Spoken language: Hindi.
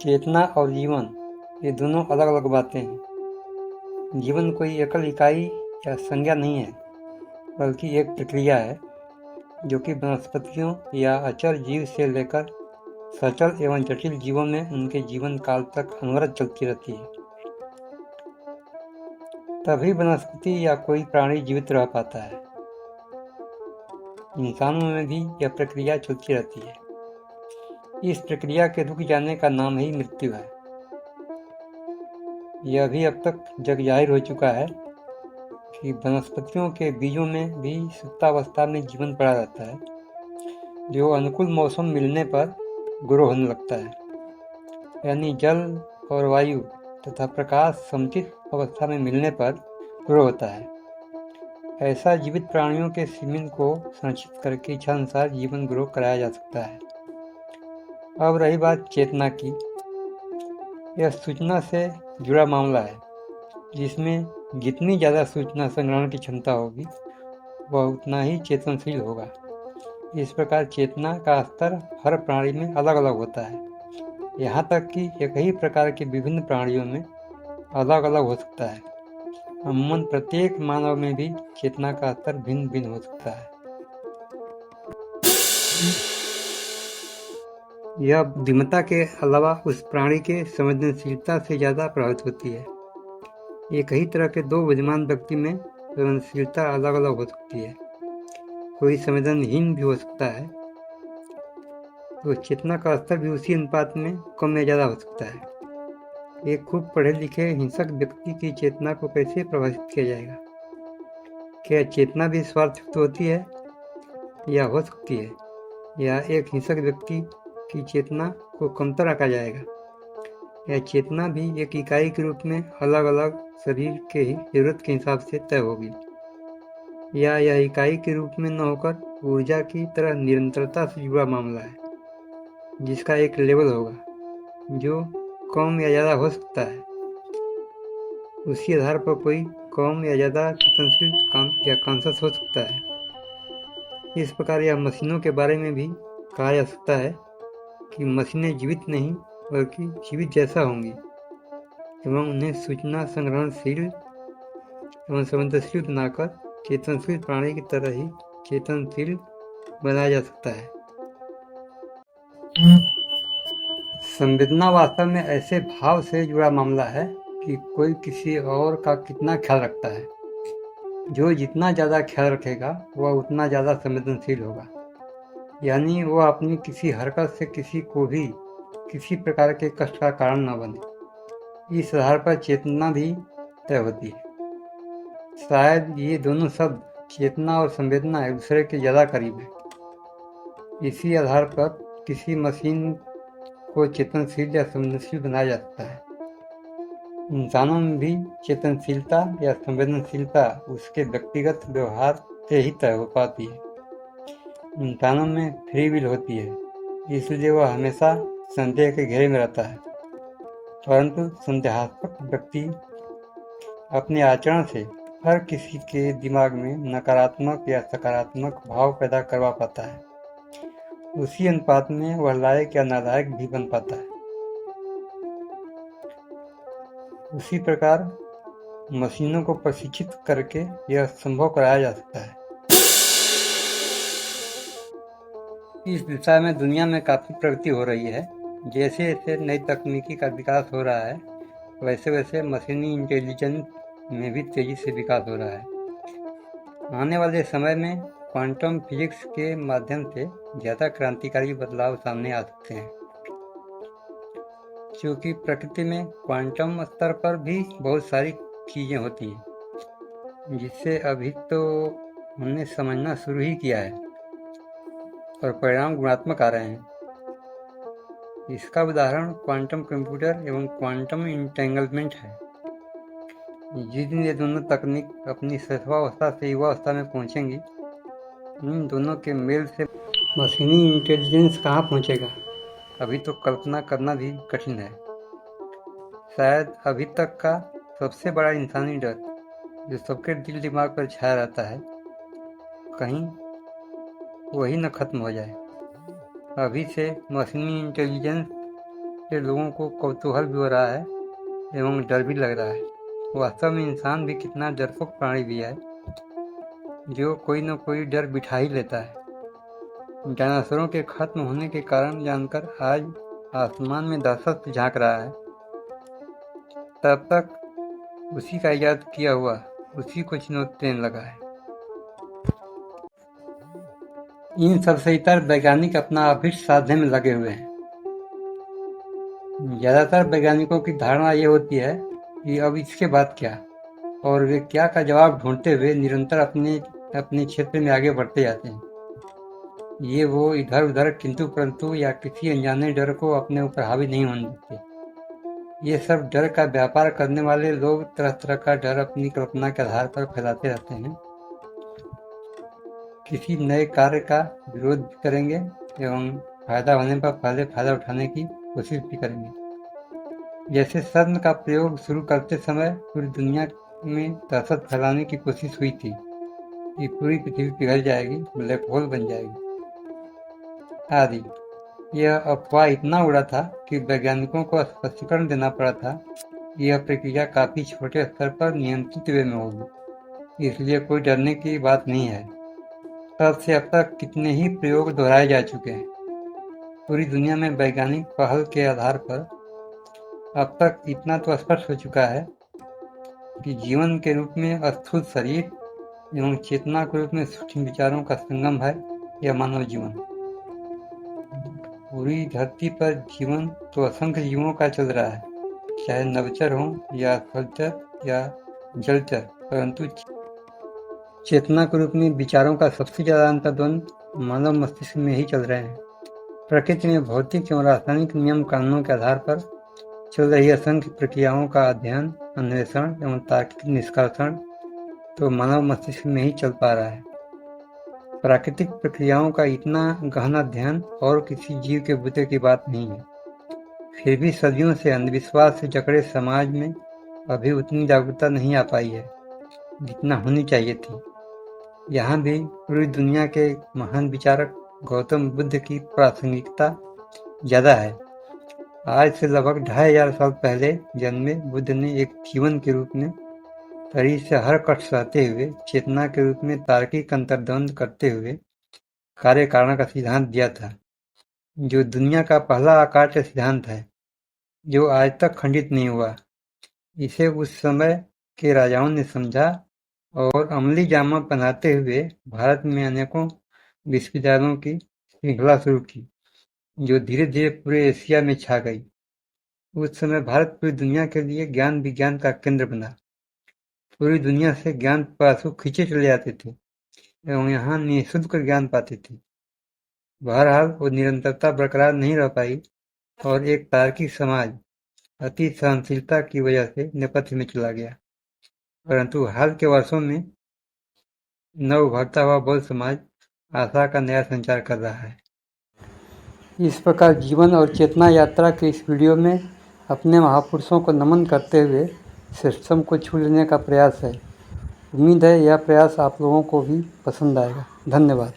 चेतना और जीवन ये दोनों अलग अलग बातें हैं। जीवन कोई एकल इकाई या संज्ञा नहीं है, बल्कि एक प्रक्रिया है जो कि वनस्पतियों या अचर जीव से लेकर सचल एवं जटिल जीवों में उनके जीवन काल तक अनवरत चलती रहती है। तभी वनस्पति या कोई प्राणी जीवित रह पाता है। इंसानों में भी यह प्रक्रिया चलती रहती है। इस प्रक्रिया के रुक जाने का नाम ही मृत्यु है। यह भी अब तक जग जाहिर हो चुका है कि वनस्पतियों के बीजों में भी सुप्तावस्था में जीवन पड़ा रहता है, जो अनुकूल मौसम मिलने पर ग्रो होने लगता है, यानी जल और वायु तथा प्रकाश समुचित अवस्था में मिलने पर ग्रो होता है। ऐसा जीवित प्राणियों के सीमेन को संरक्षित करके इच्छानुसार जीवन ग्रो कराया जा सकता है। अब रही बात चेतना की। यह सूचना से जुड़ा मामला है, जिसमें जितनी ज़्यादा सूचना संग्रहण की क्षमता होगी वह उतना ही चेतनशील होगा। इस प्रकार चेतना का स्तर हर प्राणी में अलग अलग होता है, यहाँ तक कि एक ही प्रकार के विभिन्न प्राणियों में अलग अलग हो सकता है। अमूमन प्रत्येक मानव में भी चेतना का स्तर भिन्न भिन्न हो सकता है। यह बुद्धिमत्ता के अलावा उस प्राणी के संवेदनशीलता से ज़्यादा प्रभावित होती है। एक ही तरह के दो बुद्धिमान व्यक्ति में संवेदनशीलता अलग अलग हो सकती है। कोई संवेदनहीन भी हो सकता है, तो चेतना का स्तर भी उसी अनुपात में कम या ज़्यादा हो सकता है। एक खूब पढ़े लिखे हिंसक व्यक्ति की चेतना को कैसे प्रभावित किया जाएगा? क्या चेतना भी स्वार्थयुक्त होती है या हो सकती है, या एक हिंसक व्यक्ति की चेतना को कमतर आंका जाएगा? यह चेतना भी एक इकाई के रूप में अलग अलग शरीर के जरूरत के हिसाब से तय होगी, या यह इकाई के रूप में न होकर ऊर्जा की तरह निरंतरता से जुड़ा मामला है, जिसका एक लेवल होगा जो कम या ज़्यादा हो सकता है। उसी आधार पर कोई कम या ज़्यादा चेतनशील या कॉन्शस हो सकता है। इस प्रकार यह मशीनों के बारे में भी कहा जा सकता है कि मशीनें जीवित नहीं बल्कि जीवित जैसा होंगी एवं उन्हें सूचना संग्रहणशील एवं संवेदनशील बनाकर चेतनशील प्राणी की तरह ही चेतनशील बनाया जा सकता है। संवेदना वास्तव में ऐसे भाव से जुड़ा मामला है कि कोई किसी और का कितना ख्याल रखता है। जो जितना ज़्यादा ख्याल रखेगा वह उतना ज़्यादा संवेदनशील होगा, यानी वह अपनी किसी हरकत से किसी को भी किसी प्रकार के कष्ट का कारण न बने। इस आधार पर चेतना भी तय होती है। शायद ये दोनों शब्द चेतना और संवेदना एक दूसरे के ज़्यादा करीब है। इसी आधार पर किसी मशीन को चेतनशील या संवेदनशील बनाया जा सकता है। इंसानों में भी चेतनशीलता या संवेदनशीलता उसके व्यक्तिगत व्यवहार से ही तय हो पाती है। इंसानों में फ्री विल होती है, इसलिए वह हमेशा संदेह के घेरे में रहता है, परंतु संदेहात्मक व्यक्ति अपने आचरण से हर किसी के दिमाग में नकारात्मक या सकारात्मक भाव पैदा करवा पाता है। उसी अनुपात में वह लायक या नालायक भी बन पाता है। उसी प्रकार मशीनों को प्रशिक्षित करके यह संभव कराया जा सकता है। इस दिशा में दुनिया में काफ़ी प्रगति हो रही है। जैसे जैसे नई तकनीकी का विकास हो रहा है, वैसे वैसे मशीनी इंटेलिजेंस में भी तेज़ी से विकास हो रहा है। आने वाले समय में क्वांटम फिजिक्स के माध्यम से ज़्यादा क्रांतिकारी बदलाव सामने आ सकते हैं, क्योंकि प्रकृति में क्वांटम स्तर पर भी बहुत सारी चीज़ें होती हैं, जिससे अभी तो हमने समझना शुरू ही किया है और परिणाम गुणात्मक आ रहे हैं। इसका उदाहरण क्वांटम कंप्यूटर एवं क्वांटम इंटेंगलमेंट है। जिस दिन ये दोनों तकनीक अपनी शैशवावस्था से युवावस्था में पहुंचेंगी, इन दोनों के मेल से मशीनी इंटेलिजेंस कहाँ पहुंचेगा, अभी तो कल्पना करना भी कठिन है। शायद अभी तक का सबसे बड़ा इंसानी डर जो सबके दिल दिमाग पर छाया रहता है, कहीं वही न खत्म हो जाए। अभी से मशीनी इंटेलिजेंस से लोगों को कौतूहल भी हो रहा है एवं डर भी लग रहा है। वास्तव में इंसान भी कितना डरपोक प्राणी भी है, जो कोई न कोई डर बिठा ही लेता है। डायनासोरों के खत्म होने के कारण जानकर आज आसमान में दहशत से झांक रहा है, तब तक उसी का इजाद किया हुआ उसी को चुनौती देने लगा है। इन सबसे इतर वैज्ञानिक अपना अभिष्ट साधने में लगे हुए हैं। ज्यादातर वैज्ञानिकों की धारणा ये होती है कि अब इसके बाद क्या, और वे क्या का जवाब ढूंढते हुए निरंतर अपने क्षेत्र में आगे बढ़ते जाते हैं। ये वो इधर उधर किंतु परंतु या किसी अनजाने डर को अपने ऊपर हावी नहीं होने देते। ये सब डर का व्यापार करने वाले लोग तरह तरह का डर अपनी कल्पना के आधार पर फैलाते रहते हैं। किसी नए कार्य का विरोध भी करेंगे एवं फायदा होने पर पहले फायदा उठाने की कोशिश भी करेंगे। जैसे शस्त्र का प्रयोग शुरू करते समय पूरी दुनिया में दहशत फैलाने की कोशिश हुई थी कि पूरी पृथ्वी पिघल जाएगी, ब्लैक होल बन जाएगी आदि। यह अफवाह इतना उड़ा था कि वैज्ञानिकों को स्पष्टीकरण देना पड़ा था कि यह प्रक्रिया काफी छोटे स्तर पर नियंत्रित वे में होगी, इसलिए कोई डरने की बात नहीं है। तब से अब तक कितने ही प्रयोग दोहराए जा चुके हैं। पूरी दुनिया में वैज्ञानिक पहल के आधार पर अब तक इतना तो स्पष्ट हो चुका है कि जीवन के रूप में स्थूल शरीर एवं चेतना के रूप में सूक्ष्म विचारों का संगम है यह मानव जीवन। पूरी धरती पर जीवन तो असंख्य जीवों का चल रहा है, चाहे नभचर हो या स्थलचर या जलचर, परंतु चेतना के रूप में विचारों का सबसे ज्यादा अंतर्द्वंद मानव मस्तिष्क में ही चल रहे हैं। प्रकृति में भौतिक एवं रासायनिक नियम कानूनों के आधार पर चल रही असंख्य प्रक्रियाओं का अध्ययन, अन्वेषण एवं तार्किक निष्कर्षण तो मानव मस्तिष्क में ही चल पा रहा है। प्राकृतिक प्रक्रियाओं का इतना गहन अध्ययन और किसी जीव के बूते की बात नहीं है। फिर भी सदियों से अंधविश्वास से जकड़े समाज में अभी उतनी जागरूकता नहीं आ पाई है जितना होनी चाहिए थी। यहाँ भी पूरी दुनिया के महान विचारक गौतम बुद्ध की प्रासंगिकता ज्यादा है। आज से लगभग 2500 साल पहले जन्मे बुद्ध ने एक जीवन के रूप में शरीर से हर कष्ट सहते हुए, चेतना के रूप में तार्किक अंतर्द्वंद करते हुए कार्य कारण का सिद्धांत दिया था, जो दुनिया का पहला आकार्य सिद्धांत है जो आज तक खंडित नहीं हुआ। इसे उस समय के राजाओं ने समझा और अमली जामा पहनाते हुए भारत में अनेकों विश्वविद्यालयों की श्रृंखला शुरू की, जो धीरे धीरे पूरे एशिया में छा गई। उस समय भारत पूरी दुनिया के लिए ज्ञान विज्ञान का केंद्र बना। पूरी दुनिया से ज्ञान पिपासु खींचे चले जाते थे एवं यहाँ निःशुल्क ज्ञान पाते थे। बहरहाल वो निरंतरता बरकरार नहीं रह पाई और एक तार्किक समाज अति सहनशीलता की वजह से नेपथ्य में चला गया। परंतु हाल के वर्षों में नव उभरता हुआ बौद्ध समाज आशा का नया संचार कर रहा है। इस प्रकार जीवन और चेतना यात्रा के इस वीडियो में अपने महापुरुषों को नमन करते हुए सिस्टम को छू लेने का प्रयास है। उम्मीद है यह प्रयास आप लोगों को भी पसंद आएगा। धन्यवाद।